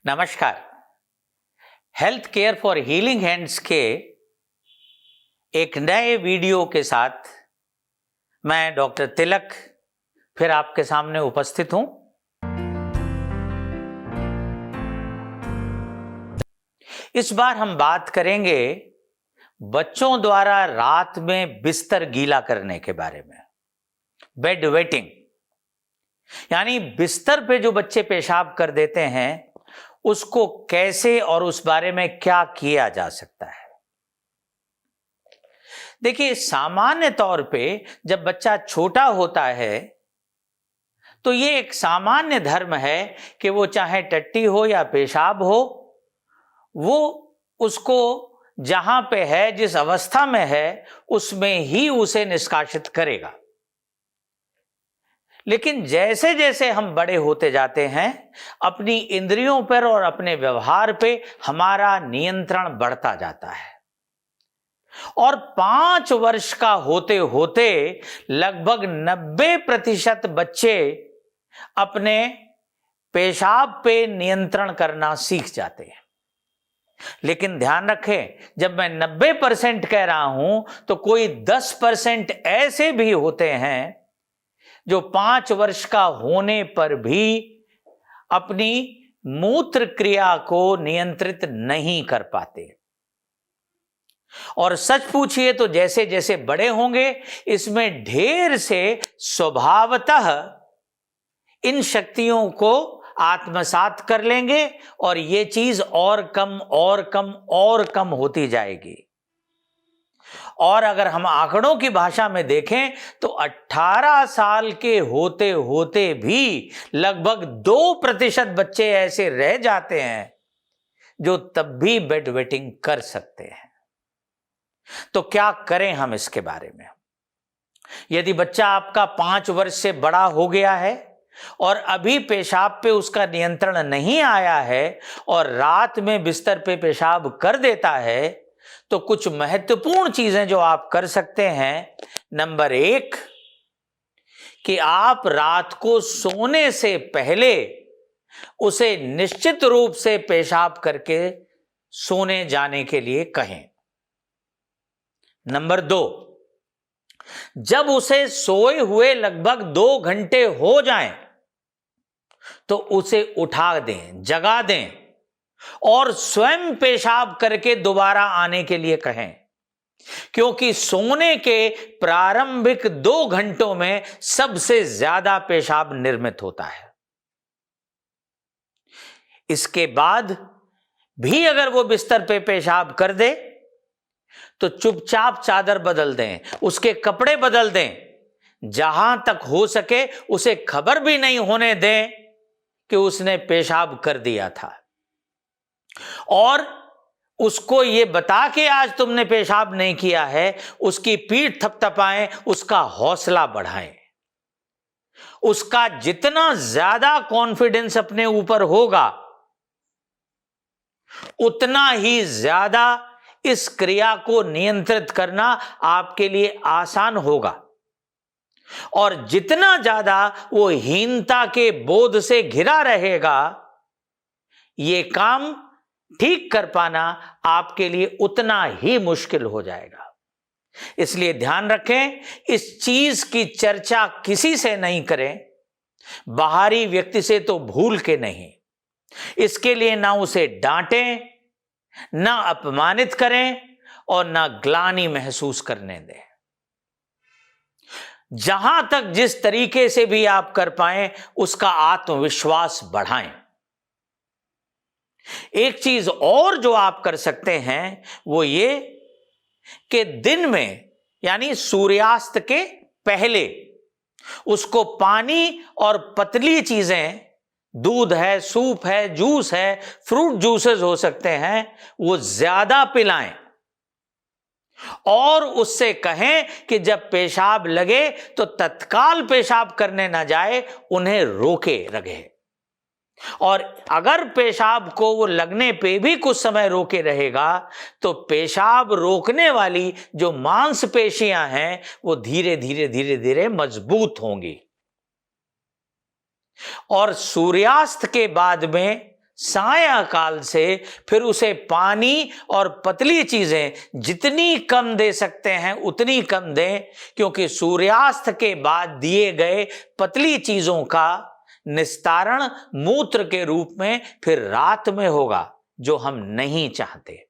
नमस्कार। Health care for healing hands के एक नए वीडियो के साथ मैं डॉक्टर तिलक फिर आपके सामने उपस्थित हूं। इस बार हम बात करेंगे बच्चों द्वारा रात में बिस्तर गीला करने के बारे में। बेड वेटिंग यानी बिस्तर पे जो बच्चे पेशाब कर देते हैं उसको कैसे और उस बारे में क्या किया जा सकता है। देखिए, सामान्य तौर पे जब बच्चा छोटा होता है तो ये एक सामान्य धर्म है कि वो चाहे टट्टी हो या पेशाब हो, वो उसको जहां पे है, जिस अवस्था में है, उसमें ही उसे निष्कासित करेगा। लेकिन जैसे जैसे हम बड़े होते जाते हैं, अपनी इंद्रियों पर और अपने व्यवहार पे हमारा नियंत्रण बढ़ता जाता है और 5 वर्ष का होते होते लगभग 90% बच्चे अपने पेशाब पे नियंत्रण करना सीख जाते हैं। लेकिन ध्यान रखें, जब मैं 90% कह रहा हूं तो कोई 10% ऐसे भी होते हैं जो 5 वर्ष का होने पर भी अपनी मूत्र क्रिया को नियंत्रित नहीं कर पाते। और सच पूछिए तो जैसे जैसे बड़े होंगे, इसमें ढेर से स्वभावतः इन शक्तियों को आत्मसात कर लेंगे और ये चीज और कम और कम और कम होती जाएगी। और अगर हम आंकड़ों की भाषा में देखें तो 18 साल के होते होते भी लगभग 2% बच्चे ऐसे रह जाते हैं जो तब भी बेड वेटिंग कर सकते हैं। तो क्या करें हम इसके बारे में? यदि बच्चा आपका 5 वर्ष से बड़ा हो गया है और अभी पेशाब पे उसका नियंत्रण नहीं आया है और रात में बिस्तर पे पेशाब कर देता है, तो कुछ महत्वपूर्ण चीजें जो आप कर सकते हैं। नंबर 1 कि आप रात को सोने से पहले उसे निश्चित रूप से पेशाब करके सोने जाने के लिए कहें। नंबर 2, जब उसे सोए हुए लगभग 2 घंटे हो जाएं तो उसे उठा दें, जगा दें और स्वयं पेशाब करके दोबारा आने के लिए कहें, क्योंकि सोने के प्रारंभिक 2 घंटों में सबसे ज्यादा पेशाब निर्मित होता है। इसके बाद भी अगर वो बिस्तर पे पेशाब कर दे तो चुपचाप चादर बदल दें, उसके कपड़े बदल दें। जहां तक हो सके उसे खबर भी नहीं होने दें कि उसने पेशाब कर दिया था, और उसको ये बता के आज तुमने पेशाब नहीं किया है, उसकी पीठ थपथपाएं, उसका हौसला बढ़ाएं। उसका जितना ज्यादा कॉन्फिडेंस अपने ऊपर होगा, उतना ही ज्यादा इस क्रिया को नियंत्रित करना आपके लिए आसान होगा। और जितना ज्यादा वो हीनता के बोध से घिरा रहेगा, ये काम ठीक कर पाना आपके लिए उतना ही मुश्किल हो जाएगा। इसलिए ध्यान रखें, इस चीज की चर्चा किसी से नहीं करें, बाहरी व्यक्ति से तो भूल के नहीं। इसके लिए ना उसे डांटें, ना अपमानित करें और ना ग्लानि महसूस करने दें। जहां तक जिस तरीके से भी आप कर पाएं, उसका आत्मविश्वास बढ़ाएं। एक चीज और जो आप कर सकते हैं वो ये कि दिन में यानी सूर्यास्त के पहले उसको पानी और पतली चीजें, दूध है, सूप है, जूस है, फ्रूट जूसेस हो सकते हैं, वो ज्यादा पिलाएं और उससे कहें कि जब पेशाब लगे तो तत्काल पेशाब करने ना जाए, उन्हें रोके रखे। और अगर पेशाब को वो लगने पे भी कुछ समय रोके रहेगा तो पेशाब रोकने वाली जो मांसपेशियां हैं वो धीरे धीरे धीरे धीरे मजबूत होंगी। और सूर्यास्त के बाद में सायंकाल से फिर उसे पानी और पतली चीजें जितनी कम दे सकते हैं उतनी कम दें, क्योंकि सूर्यास्त के बाद दिए गए पतली चीजों का निस्तारण मूत्र के रूप में फिर रात में होगा, जो हम नहीं चाहते।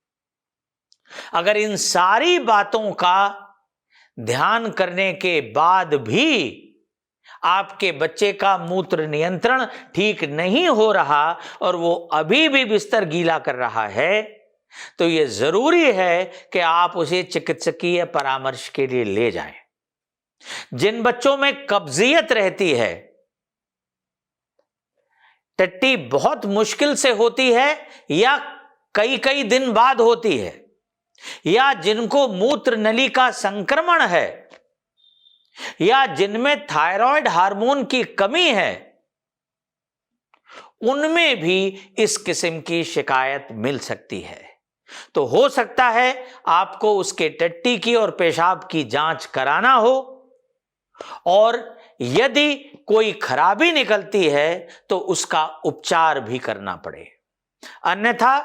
अगर इन सारी बातों का ध्यान करने के बाद भी आपके बच्चे का मूत्र नियंत्रण ठीक नहीं हो रहा और वो अभी भी बिस्तर गीला कर रहा है, तो ये जरूरी है कि आप उसे चिकित्सकीय परामर्श के लिए ले जाएं। जिन बच्चों में कब्जियत रहती है, टट्टी बहुत मुश्किल से होती है या कई कई दिन बाद होती है, या जिनको मूत्र नली का संक्रमण है, या जिनमें थायराइड हार्मोन की कमी है, उनमें भी इस किस्म की शिकायत मिल सकती है। तो हो सकता है आपको उसके टट्टी की और पेशाब की जांच कराना हो, और यदि कोई खराबी निकलती है तो उसका उपचार भी करना पड़े। अन्यथा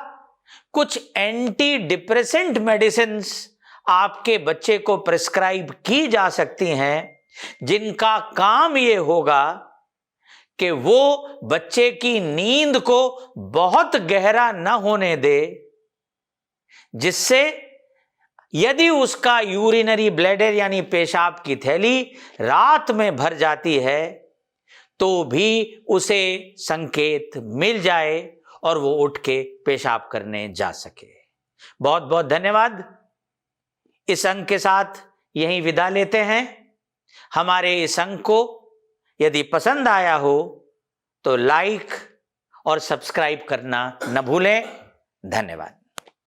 कुछ एंटी डिप्रेसेंट मेडिसिन्स आपके बच्चे को प्रिस्क्राइब की जा सकती हैं, जिनका काम यह होगा कि वो बच्चे की नींद को बहुत गहरा न होने दे, जिससे यदि उसका यूरिनरी ब्लैडर यानी पेशाब की थैली रात में भर जाती है तो भी उसे संकेत मिल जाए और वो उठ के पेशाब करने जा सके। बहुत बहुत धन्यवाद। इस अंक के साथ यहीं विदा लेते हैं। हमारे इस अंक को यदि पसंद आया हो तो लाइक और सब्सक्राइब करना न भूलें। धन्यवाद।